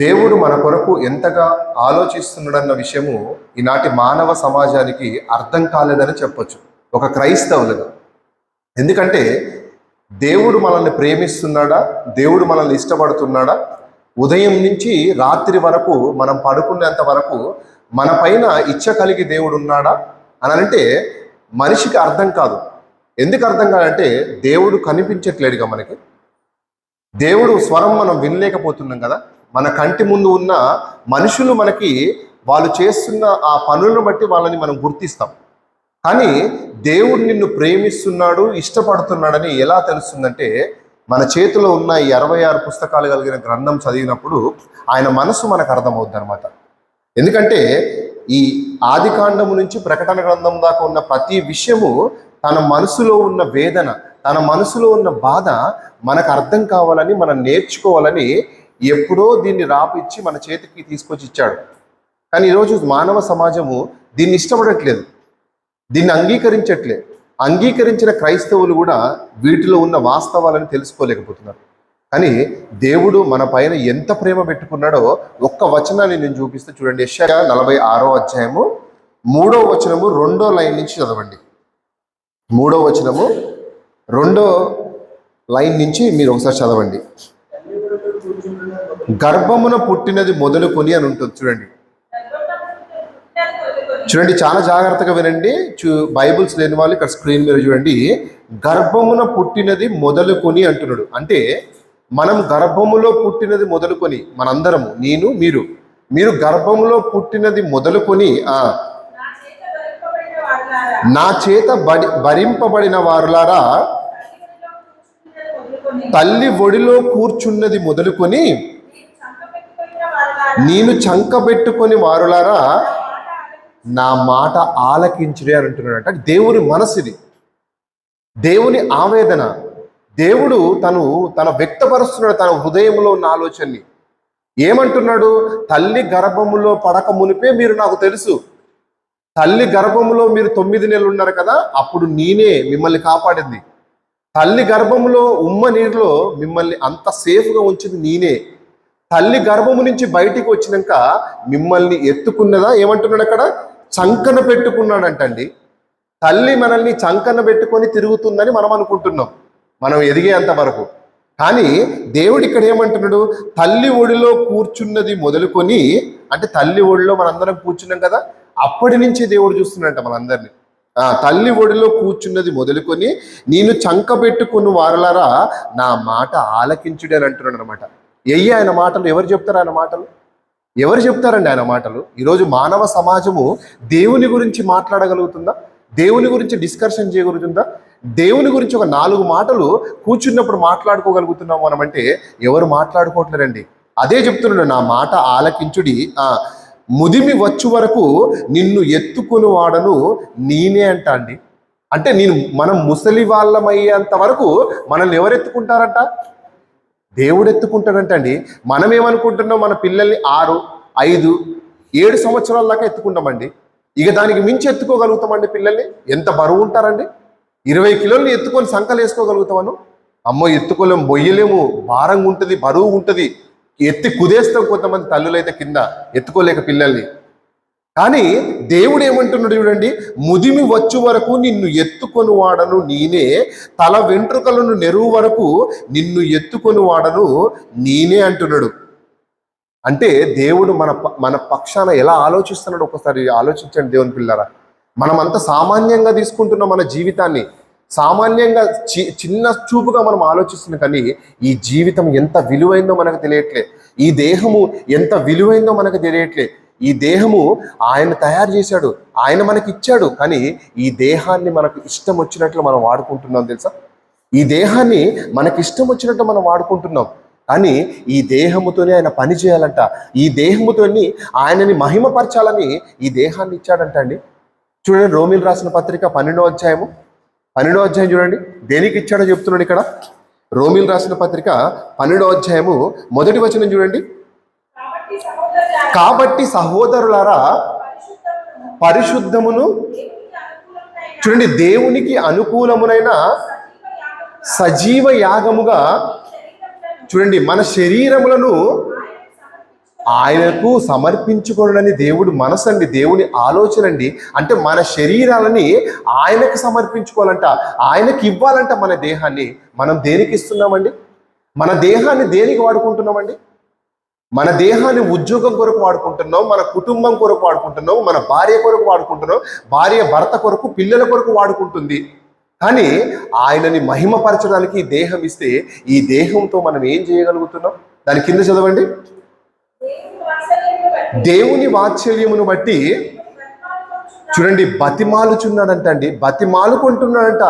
దేవుడు మన కొరకు ఎంతగా ఆలోచిస్తున్నాడన్న విషయము ఈనాటి మానవ సమాజానికి అర్థం కాలేదని చెప్పొచ్చు, ఒక క్రైస్తవులుగా. ఎందుకంటే దేవుడు మనల్ని ప్రేమిస్తున్నాడా, దేవుడు మనల్ని ఇష్టపడుతున్నాడా, ఉదయం నుంచి రాత్రి వరకు మనం పడుకునేంత వరకు మన పైన ఇచ్చ కలిగి దేవుడు ఉన్నాడా అని అంటే మనిషికి అర్థం కాదు. ఎందుకు అర్థం కాదంటే దేవుడు కనిపించట్లేడుగా మనకి. దేవుడు స్వరం మనం వినలేకపోతున్నాం కదా. మన కంటి ముందు ఉన్న మనుషులు మనకి వాళ్ళు చేస్తున్న ఆ పనులను బట్టి వాళ్ళని మనం గుర్తిస్తాం. కానీ దేవుడు నిన్ను ప్రేమిస్తున్నాడు, ఇష్టపడుతున్నాడని ఎలా తెలుస్తుందంటే మన చేతిలో ఉన్న ఈ 66 పుస్తకాలు కలిగిన గ్రంథం చదివినప్పుడు ఆయన మనసు మనకు అర్థమవుద్ది అనమాట. ఎందుకంటే ఈ ఆది కాండము నుంచి ప్రకటన గ్రంథం దాకా ఉన్న ప్రతి విషయము తన మనసులో ఉన్న వేదన, తన మనసులో ఉన్న బాధ మనకు అర్థం కావాలని, మనం నేర్చుకోవాలని ఎప్పుడో దీన్ని రాపిచ్చి మన చేతికి తీసుకొచ్చి ఇచ్చాడు. కానీ ఈరోజు మానవ సమాజము దీన్ని ఇష్టపడట్లేదు, దీన్ని అంగీకరించట్లేదు. అంగీకరించిన క్రైస్తవులు కూడా వీటిలో ఉన్న వాస్తవాలను తెలుసుకోలేకపోతున్నారు. కానీ దేవుడు మన పైన ఎంత ప్రేమ పెట్టుకున్నాడో ఒక్క వచనాన్ని నేను చూపిస్తే చూడండి. యెషయా 46వ అధ్యాయము 3వ వచనము 2వ లైన్ నుంచి చదవండి. 3వ వచనము 2వ లైన్ నుంచి మీరు ఒకసారి చదవండి. గర్భమున పుట్టినది మొదలుకొని అని ఉంటుంది చూడండి. చూడండి, చాలా జాగ్రత్తగా వినండి. బైబుల్స్ లేని వాళ్ళు ఇక్కడ స్క్రీన్ మీద చూడండి. గర్భమున పుట్టినది మొదలుకొని అంటున్నాడు. అంటే మనం గర్భములో పుట్టినది మొదలుకొని, మనందరము, నేను మీరు గర్భములో పుట్టినది మొదలుకొని నా చేత భరింపబడిన వారులారా, తల్లి ఒడిలో కూర్చున్నది మొదలుకొని నేను చంకబెట్టుకొని వారులారా నా మాట ఆలకించుడే అని అంటున్నాడు. అంటే దేవుని మనసుది, దేవుని ఆవేదన. దేవుడు తన వ్యక్తపరుస్తున్నాడు తన హృదయంలో ఉన్న ఆలోచనని. ఏమంటున్నాడు? తల్లి గర్భములో పడక మునిపే మీరు నాకు తెలుసు. తల్లి గర్భములో మీరు 9 నెలలు ఉన్నారు కదా, అప్పుడు నేనే మిమ్మల్ని కాపాడింది. తల్లి గర్భములో ఉమ్మ నీరులో మిమ్మల్ని అంత సేఫ్గా ఉంచింది నేనే. తల్లి గర్భము నుంచి బయటికి వచ్చినాక మిమ్మల్ని ఎత్తుకున్నదా ఏమంటున్నాడు అక్కడ? చంకన పెట్టుకున్నాడంటండి. తల్లి మనల్ని చంకన పెట్టుకొని తిరుగుతుందని మనం అనుకుంటున్నాం, మనం ఎదిగేంత వరకు. కానీ దేవుడు ఇక్కడ ఏమంటున్నాడు? తల్లి ఒడిలో కూర్చున్నది మొదలుకొని, అంటే తల్లి ఒడిలో మనందరం కూర్చున్నాం కదా, అప్పటి నుంచి దేవుడు చూస్తున్నట్ట మనందరినీ. తల్లి ఒడిలో కూర్చున్నది మొదలుకొని నేను చంక పెట్టుకుని వారలారా నా మాట ఆలకించుడే అని అంటున్నాడు అనమాట. ఆయన మాటలు ఎవరు చెప్తారు? ఆయన మాటలు ఎవరు చెప్తారండి? ఆయన మాటలు. ఈరోజు మానవ సమాజము దేవుని గురించి మాట్లాడగలుగుతుందా? దేవుని గురించి డిస్కషన్ చేయగలుగుతుందా? దేవుని గురించి ఒక 4 మాటలు కూర్చున్నప్పుడు మాట్లాడుకోగలుగుతున్నాం మనం అంటే ఎవరు మాట్లాడుకోవట్లేరండి. అదే చెప్తున్నాడు, నా మాట ఆలకించుడి, ముదిమి వచ్చు వరకు నిన్ను ఎత్తుకుని వాడను నేనే అంట అండి. అంటే మనం ముసలి వాళ్ళమయ్యేంత వరకు మనల్ని ఎవరు ఎత్తుకుంటారంట? దేవుడు ఎత్తుకుంటాడంట అండి. మనం ఏమనుకుంటున్నాం? మన పిల్లల్ని 6, 5, 7 సంవత్సరాల దాకా ఎత్తుకుంటామండి. ఇక దానికి మించి ఎత్తుకోగలుగుతామండి పిల్లల్ని? ఎంత బరువు ఉంటారండి? 20 కిలోల్ని ఎత్తుకొని సంకలు వేసుకోగలుగుతామను? అమ్మో, ఎత్తుకోలేము, బొయ్యలేము, భారంగా ఉంటుంది, బరువు ఉంటుంది. ఎత్తి కుదేస్తాం కొంతమంది తల్లులైతే కింద, ఎత్తుకోలేక పిల్లల్ని. కానీ దేవుడు ఏమంటున్నాడు చూడండి, ముదిమి వచ్చు వరకు నిన్ను ఎత్తుకొని వాడను నేనే, తల వెంట్రుకలను నెరువు వరకు నిన్ను ఎత్తుకొని వాడను నేనే అంటున్నాడు. అంటే దేవుడు మన పక్షాన ఎలా ఆలోచిస్తున్నాడు ఒకసారి ఆలోచించండి దేవుని పిల్లరా. మనం అంత సామాన్యంగా తీసుకుంటున్నాం మన జీవితాన్ని, సామాన్యంగా చిన్న చూపుగా మనం ఆలోచిస్తున్నాం. కానీ ఈ జీవితం ఎంత విలువైందో మనకు తెలియట్లే, ఈ దేహము ఎంత విలువైందో మనకు తెలియట్లే. ఈ దేహము ఆయన తయారు చేశాడు, ఆయన మనకి ఇచ్చాడు. కానీ ఈ దేహాన్ని మనకు ఇష్టం వచ్చినట్లు మనం వాడుకుంటున్నాం తెలుసా? ఈ దేహాన్ని మనకి ఇష్టం వచ్చినట్టు మనం వాడుకుంటున్నాం. కానీ ఈ దేహముతోనే ఆయన పని చేయాలంట, ఈ దేహముతోని ఆయనని మహిమపరచాలని ఈ దేహాన్ని ఇచ్చాడంట అండి. చూడండి, రోమీలు రాసిన పత్రిక 12వ అధ్యాయం చూడండి, దేనికి ఇచ్చాడో చెప్తున్నాడు ఇక్కడ. రోమీలు రాసిన పత్రిక 12వ అధ్యాయము 1వ వచనం చూడండి. కాబట్టి సహోదరులారా, పరిశుద్ధమును, చూడండి, దేవునికి అనుకూలమునైన సజీవ యాగముగా, చూడండి, మన శరీరములను ఆయనకు సమర్పించుకోనని దేవుడు మనసు అండి, దేవుని ఆలోచన అండి. అంటే మన శరీరాలని ఆయనకు సమర్పించుకోవాలంట, ఆయనకి ఇవ్వాలంట మన దేహాన్ని. మనం దేనికి ఇస్తున్నామండి? మన దేహాన్ని దేనికి వాడుకుంటున్నామండి? మన దేహాన్ని ఉద్యోగం కొరకు వాడుకుంటున్నాం, మన కుటుంబం కొరకు వాడుకుంటున్నాం, మన భార్య కొరకు వాడుకుంటున్నాం, భార్య భర్త కొరకు, పిల్లల కొరకు వాడుకుంటుంది. కానీ ఆయనని మహిమపరచడానికి ఈ దేహం ఇస్తే ఈ దేహంతో మనం ఏం చేయగలుగుతున్నాం? దాని కింద చదవండి. దేవుని వాత్సల్యమును బట్టి చూడండి, బతిమాలుచున్నాడంట అండి, బతిమాలుకుంటున్నాడంట.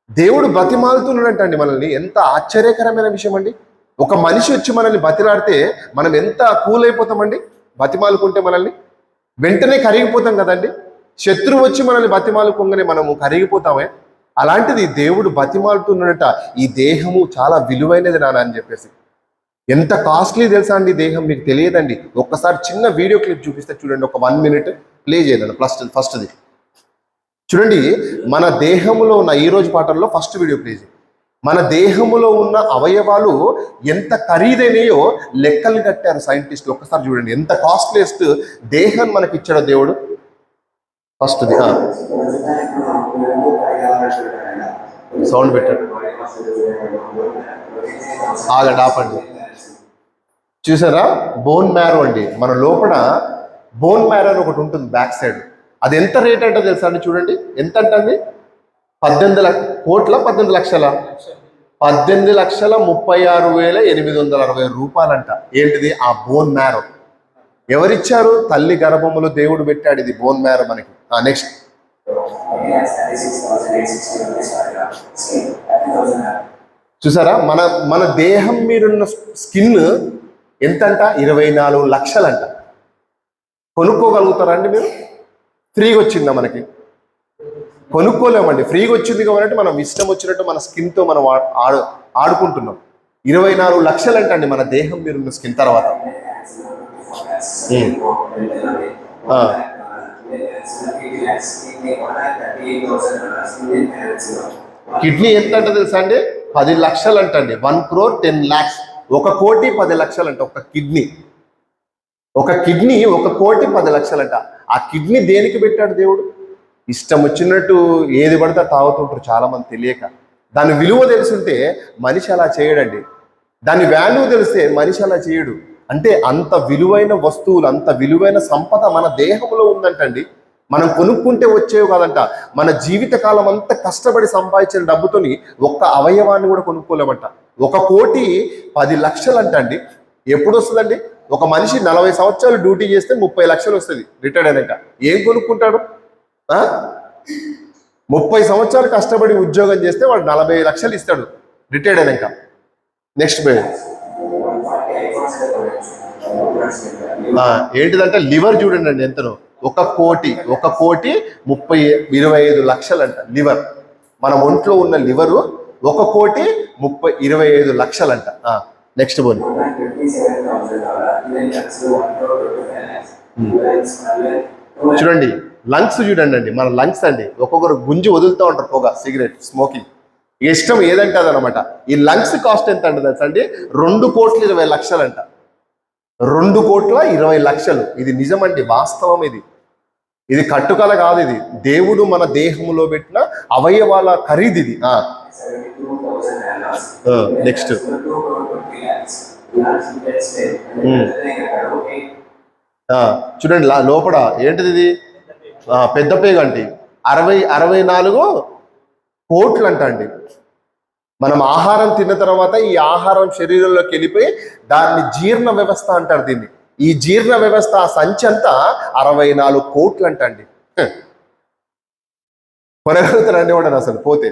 దేవుడు బతిమాలుతున్నాడంట అండి మనల్ని. ఎంత ఆశ్చర్యకరమైన విషయం అండి. ఒక మనిషి వచ్చి మనల్ని బతిలాడితే మనం ఎంత కూల్ అయిపోతామండి. బతిమాలుకుంటే మనల్ని వెంటనే కరిగిపోతాం కదండి. శత్రువు వచ్చి మనల్ని బతిమాలుకోగానే మనము కరిగిపోతామే. అలాంటిది దేవుడు బతిమాలుతున్నాడట. ఈ దేహము చాలా విలువైనది నాన్న అని చెప్పేసి. ఎంత కాస్ట్లీ తెలుసా అండి దేహం, మీకు తెలియదండి. ఒక్కసారి చిన్న వీడియో క్లిప్ చూపిస్తే చూడండి, ఒక 1 minute ప్లే చేయండి. ఫస్ట్ది చూడండి. మన దేహంలో ఉన్న ఈ రోజు పాటల్లో ఫస్ట్ వీడియో ప్లే చేయండి. మన దేహములో ఉన్న అవయవాలు ఎంత ఖరీదైనయో లెక్కలు కట్టారు సైంటిస్టులు. ఒక్కసారి చూడండి ఎంత కాస్ట్లీయెస్ట్ దేహం మనకి ఇచ్చాడో దేవుడు. ఫస్ట్ది సౌండ్ పెట్టాడు, ఆగండి, ఆపండి. చూసారా? బోన్ మ్యారో అండి. మన లోపల బోన్ మ్యారో అని ఒకటి ఉంటుంది బ్యాక్ సైడ్. అది ఎంత రేట్ అంటే తెలుసా అండి? చూడండి ఎంత అంటుంది. 18 కోట్ల 18 లక్షల 18,36,860 రూపాయలంట. ఏంటిది? ఆ బోన్ మ్యారో. ఎవరిచ్చారు? తల్లి గర్భములో దేవుడు పెట్టాడు ఇది బోన్ మ్యారో మనకి. నెక్స్ట్ చూసారా? మన దేహం మీదున్న స్కిన్ ఎంతంట? 24 లక్షలంట. కొనుక్కోగలుగుతారా అండి మీరు? ఫ్రీగా వచ్చిందా మనకి? కొనుక్కోలేమండి. ఫ్రీగా వచ్చింది కాబట్టి మనం ఇష్టం వచ్చినట్టు మన స్కిన్తో మనం ఆడుకుంటున్నాం. 24 లక్షలంట అండి మన దేహం మీరున్న స్కిన్. తర్వాత కిడ్నీ ఎంత అంటే తెలుసా అండి? 10 లక్షలు అంటండి. 1 crore 10 lakhs. 1 కోటి 10 లక్షలంట ఒక కిడ్నీ. 1 కోటి 10 లక్షలంట. ఆ కిడ్నీ దేనికి పెట్టాడు దేవుడు? ఇష్టం వచ్చినట్టు ఏది పడితే తాగుతుంటారు చాలా మంది తెలియక. దాని విలువ తెలుసుంటే మనిషి అలా చేయడండి. దాని వాల్యూ తెలిస్తే మనిషి అలా చేయడు. అంటే అంత విలువైన వస్తువులు, అంత విలువైన సంపద మన దేహంలో ఉందంటండి. మనం కొనుక్కుంటే వచ్చేవి కాదంట. మన జీవితకాలం అంతా కష్టపడి సంపాదించిన డబ్బుతోని ఒక్క అవయవాన్ని కూడా కొనుక్కోలేమంట. 1 కోటి 10 లక్షలు అంటండి. ఎప్పుడు వస్తుందండి? ఒక మనిషి 40 సంవత్సరాలు డ్యూటీ చేస్తే 30 లక్షలు వస్తుంది రిటైర్డ్ అయినాక. ఏం కొనుక్కుంటాడు? 30 సంవత్సరాలు కష్టపడి ఉద్యోగం చేస్తే వాడు 40 లక్షలు ఇస్తాడు రిటైర్డ్ అయినాక. నెక్స్ట్ ఏంటిదంటే లివర్ చూడండి అండి ఎంతనో. 1 కోటి 25 లక్షలంట లివర్. మన ఒంట్లో ఉన్న లివరు 1 కోటి 25 లక్షలంట. నెక్స్ట్ బోని చూడండి. లంగ్స్ చూడండి అండి, మన లంగ్స్ అండి. ఒక్కొక్కరు గుంజి వదులుతూ ఉంటారు పొగ, సిగరెట్ స్మోకింగ్. ఇష్టం ఏదంటే అదనమాట. ఈ లంగ్స్ కాస్ట్ ఎంత అంటే తెలుసా అండి? 2 కోట్ల 20 లక్షలంట. 2 కోట్ల 20 లక్షలు. ఇది నిజమండి, వాస్తవం. ఇది కట్టుకల కాదు. ఇది దేవుడు మన దేహంలో పెట్టిన అవయవాల ఖరీదు ఇది. నెక్స్ట్ చూడండి లోపల ఏంటిది? ఇది పెద్ద పేగ అండి. 64 కోట్లు అంట అండి. మనం ఆహారం తిన్న తర్వాత ఈ ఆహారం శరీరంలోకి వెళ్ళిపోయి దాన్ని జీర్ణ వ్యవస్థ అంటారు. దీన్ని ఈ జీర్ణ వ్యవస్థ సంచి అంతా 64 కోట్లు అంట అండి. కొనగలుగుతారండి వాడు అసలు పోతే.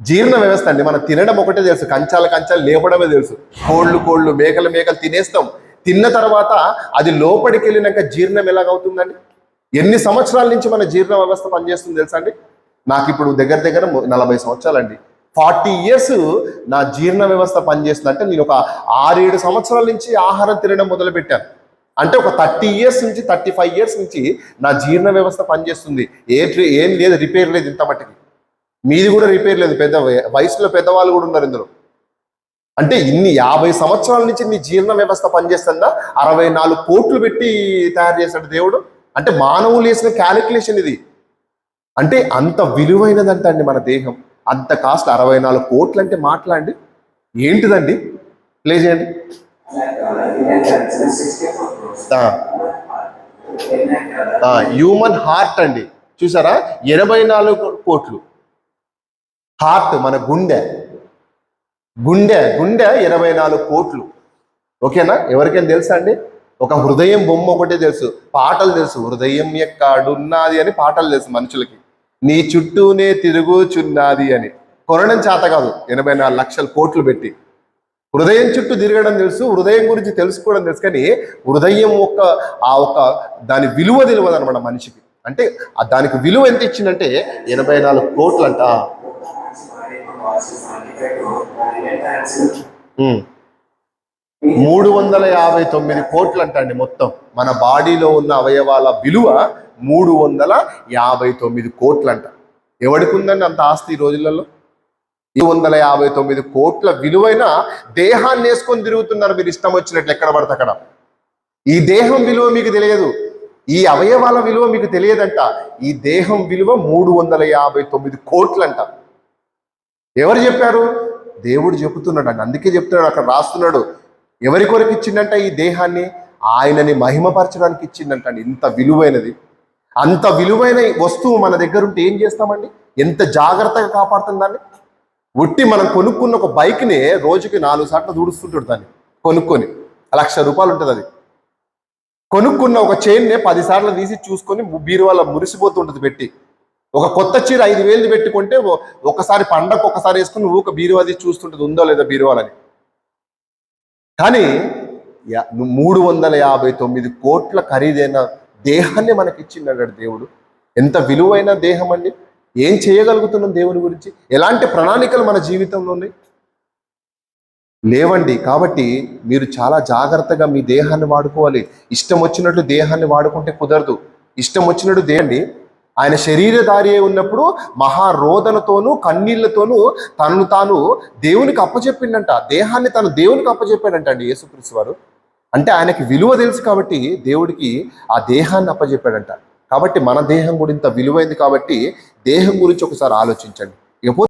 జీర్ణ వ్యవస్థ అండి. మనం తినడం ఒకటే తెలుసు, కంచాలు లేపడమే తెలుసు. కోళ్ళు మేకలు తినేస్తాం. తిన్న తర్వాత అది లోపలికి వెళ్ళినాక జీర్ణం ఎలాగవుతుందండి? ఎన్ని సంవత్సరాల నుంచి మన జీర్ణ వ్యవస్థ పనిచేస్తుంది తెలుసా అండి? నాకు ఇప్పుడు దగ్గర 40 సంవత్సరాలు అండి. 40 years నా జీర్ణ వ్యవస్థ పనిచేస్తుంది. అంటే నేను ఒక 6-7 సంవత్సరాల నుంచి ఆహారం తినడం మొదలు పెట్టాను. అంటే ఒక 30 years నుంచి 35 years నుంచి నా జీర్ణ వ్యవస్థ పనిచేస్తుంది. ఏం లేదు, రిపేర్ లేదు ఇంత మట్టికి. మీది కూడా రిపేర్ లేదు. పెద్ద వయసులో పెద్దవాళ్ళు కూడా ఉన్నారు ఇందులో. అంటే ఇన్ని 50 సంవత్సరాల నుంచి నీ జీర్ణ వ్యవస్థ పనిచేస్తుందా? 64 కోట్లు పెట్టి తయారు చేశాడు దేవుడు. అంటే మానవులు వేసిన క్యాలిక్యులేషన్ ఇది. అంటే అంత విలువైనదంట అండి మన దేహం. అంత కాస్ట్ 64 కోట్లు అంటే మాట్లాడండి ఏంటిదండి. ప్లే చేయండి. హ్యూమన్ హార్ట్ అండి, చూసారా? 84 కోట్లు. హార్ట్ మన గుండె గుండె గుండె 24 కోట్లు. ఓకేనా? ఎవరికైనా తెలుసా అండి? ఒక హృదయం బొమ్మ ఒకటే తెలుసు, పాటలు తెలుసు. హృదయం ఎక్కడున్నది అని పాటలు తెలుసు మనుషులకి. నీ చుట్టూనే తిరుగుచున్నది అని. కొనడం చేత కాదు 84 లక్షల కోట్లు పెట్టి. హృదయం చుట్టూ తిరగడం తెలుసు, హృదయం గురించి తెలుసుకోవడం తెలుసు, కానీ హృదయం దాని విలువ తెలియదు అనమాట మనిషికి. అంటే దానికి విలువ ఎంత ఇచ్చిందంటే 84 కోట్లు అంట. 359 కోట్లు అంట అండి మొత్తం. మన బాడీలో ఉన్న అవయవాల విలువ 359 కోట్లు అంట. ఎవరికి ఉందండి అంత ఆస్తి ఈ రోజులలో? 259 కోట్ల విలువైన దేహాన్ని వేసుకొని తిరుగుతున్నారు మీరు ఇష్టం వచ్చినట్లు ఎక్కడ పడితే అక్కడ. ఈ దేహం విలువ మీకు తెలియదు, ఈ అవయవాల విలువ మీకు తెలియదంట. ఈ దేహం విలువ 359 కోట్లంట. ఎవరు చెప్పారు? దేవుడు చెబుతున్నాడు అండి. అందుకే చెప్తున్నాడు, అక్కడ రాస్తున్నాడు. ఎవరి కొరకు ఇచ్చిందంట ఈ దేహాన్ని? ఆయనని మహిమపరచడానికి ఇచ్చిందంట అండి. ఇంత విలువైనది, అంత విలువైన వస్తువు మన దగ్గర ఉంటే ఏం చేస్తామండి? ఎంత జాగ్రత్తగా కాపాడుతుంది దాన్ని. ఉట్టి మనం కొనుక్కున్న ఒక బైక్ని రోజుకి 4 సార్లు దూడుస్తుంటాడు దాన్ని. కొనుక్కొని 1,00,000 రూపాయలు ఉంటుంది అది. కొనుక్కున్న ఒక చైన్ని 10 సార్లు తీసి చూసుకొని బీరువాళ్ళ మురిసిపోతుంటుంది పెట్టి. ఒక కొత్త చీర 5,000 పెట్టుకుంటే ఒకసారి పండగ ఒకసారి వేసుకుని ఊక బీరువా తీసి చూస్తుంటుంది ఉందో లేదో బీరువాలని. కానీ 359 కోట్ల ఖరీదైన దేహాన్ని మనకి ఇచ్చిందన్నాడు దేవుడు. ఎంత విలువైన దేహం అండి. ఏం చేయగలుగుతున్నాం దేవుని గురించి? ఎలాంటి ప్రణాళికలు మన జీవితంలో ఉన్నాయి? లేవండి. కాబట్టి మీరు చాలా జాగ్రత్తగా మీ దేహాన్ని వాడుకోవాలి. ఇష్టం వచ్చినట్లు దేహాన్ని వాడుకుంటే కుదరదు. ఇష్టం వచ్చినట్టు దేహండి ఆయన శరీరధారి అయి ఉన్నప్పుడు మహారోదనతోనూ కన్నీళ్లతోనూ తనను తాను దేవునికి అప్పచెప్పిండంట. దేహాన్ని తను దేవునికి అప్పచెప్పాడంట అండి యేసుక్రీస్తు వారు. అంటే ఆయనకి విలువ తెలుసు కాబట్టి దేవుడికి ఆ దేహాన్ని అప్పచెప్పాడంట. కాబట్టి మన దేహం కూడా ఇంత విలువైంది కాబట్టి దేహం గురించి ఒకసారి ఆలోచించండి. ఇకపోతే